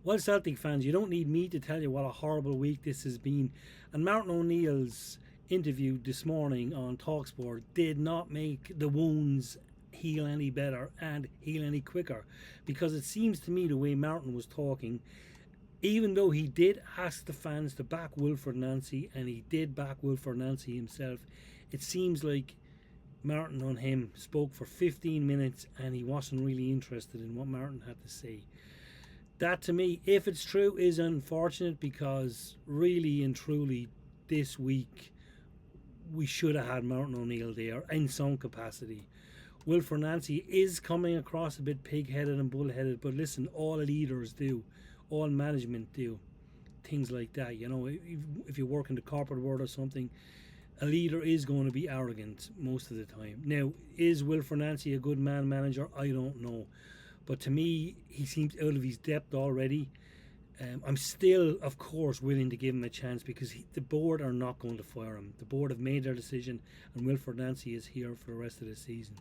Well, Celtic fans, you don't need me to tell you what a horrible week this has been. And Martin O'Neill's interview this morning on Talksport did not make the wounds heal any better and heal any quicker. Because it seems to me the way Martin was talking, even though he did ask the fans to back Wilfried Nancy and he did back Wilfried Nancy himself, it seems like Martin on him spoke for 15 minutes and he wasn't really interested in what Martin had to say. That to me, if it's true, is unfortunate because really and truly this week we should have had Martin O'Neill there in some capacity. Wilfried Nancy is coming across a bit pig-headed and bull-headed, but listen, all leaders do, all management do things like that. You know, if you work in the corporate world or something, a leader is going to be arrogant most of the time. Now, is Wilfried Nancy a good man manager? I don't know. But to me, he seems out of his depth already. I'm still, of course, willing to give him a chance because the board are not going to fire him. The board have made their decision and Wilfried Nancy is here for the rest of the season.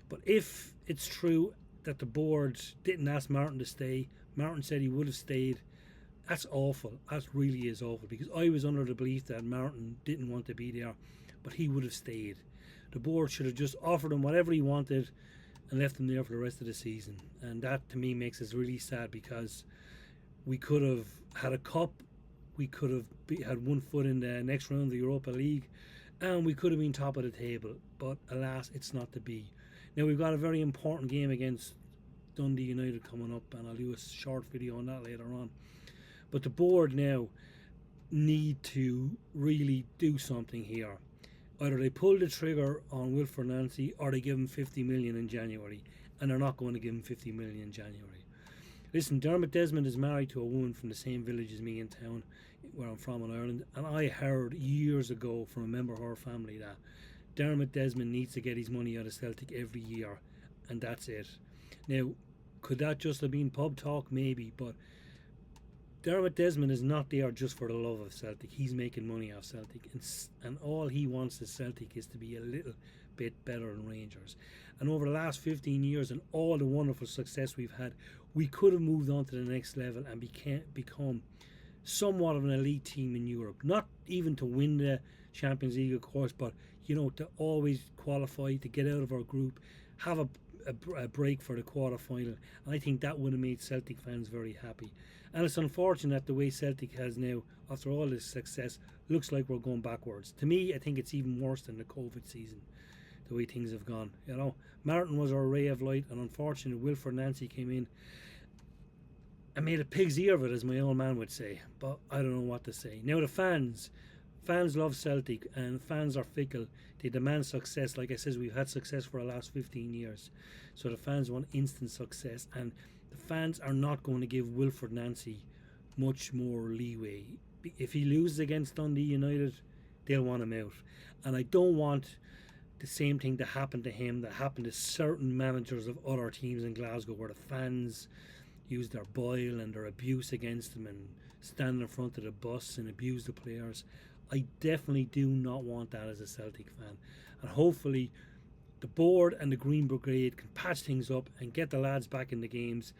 But if it's true that the board didn't ask Martin to stay, Martin said he would have stayed, that's awful. That really is awful because I was under the belief that Martin didn't want to be there, but he would have stayed. The board should have just offered him whatever he wanted and left him there for the rest of the season. And that to me makes us really sad because we could have had a cup, we could have had one foot in the next round of the Europa League, and we could have been top of the table. But alas, it's not to be. Now we've got a very important game against Dundee United coming up, and I'll do a short video on that later on. But the board now need to really do something here. Either they pull the trigger on Wilfried Nancy or they give him 50 million in January, and they're not going to give him 50 million in January. Listen, Dermot Desmond is married to a woman from the same village as me in town where I'm from in Ireland, and I heard years ago from a member of her family that Dermot Desmond needs to get his money out of Celtic every year, and that's it. Now, could that just have been pub talk? Maybe, but Dermot Desmond is not there just for the love of Celtic. He's making money off Celtic, and all he wants is Celtic is to be a little bit better than Rangers. And over the last 15 years and all the wonderful success we've had, we could have moved on to the next level and become somewhat of an elite team in Europe. Not even to win the Champions League, of course, but you know, to always qualify, to get out of our group, have a break for the quarter final, and I think that would have made Celtic fans very happy. And it's unfortunate the way Celtic has now, after all this success, looks like we're going backwards. To me, I think it's even worse than the COVID season, the way things have gone. You know, Martin was our ray of light, and unfortunately Wilfried Nancy came in and made a pig's ear of it, as my old man would say. But I don't know what to say. Now the fans love Celtic, and fans are fickle. They demand success. Like I said, we've had success for the last 15 years. So the fans want instant success, and the fans are not going to give Wilfried Nancy much more leeway. If he loses against Dundee United, they'll want him out. And I don't want the same thing to happen to him that happened to certain managers of other teams in Glasgow, where the fans use their bile and their abuse against him and stand in front of the bus and abuse the players. I definitely do not want that as a Celtic fan. And hopefully the board and the Green Brigade can patch things up and get the lads back in the games.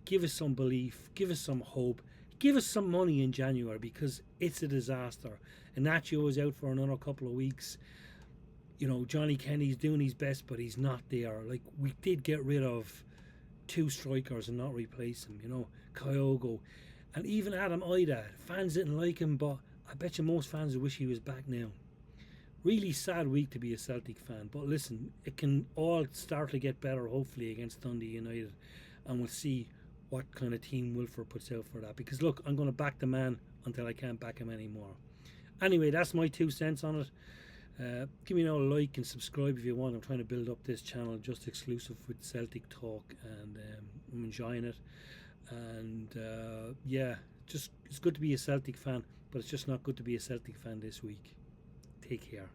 Give us some belief, give us some hope, give us some money in January because it's a disaster. And Nacho is out for another couple of weeks. You know, Johnny Kenny's doing his best, but he's not there. Like, we did get rid of 2 strikers and not replace him, you know, Kyogo. And even Adam Ida, fans didn't like him, but I bet you most fans wish he was back now. Really sad week to be a Celtic fan, but listen, it can all start to get better hopefully against Dundee United, and we'll see what kind of team Wilfried puts out for that, because look, I'm going to back the man until I can't back him anymore. Anyway, that's my 2 cents on it. Give me a like and subscribe if you want. I'm trying to build up this channel just exclusive with Celtic talk, and I'm enjoying it. And yeah, just it's good to be a Celtic fan, but it's just not good to be a Celtic fan this week. Take care.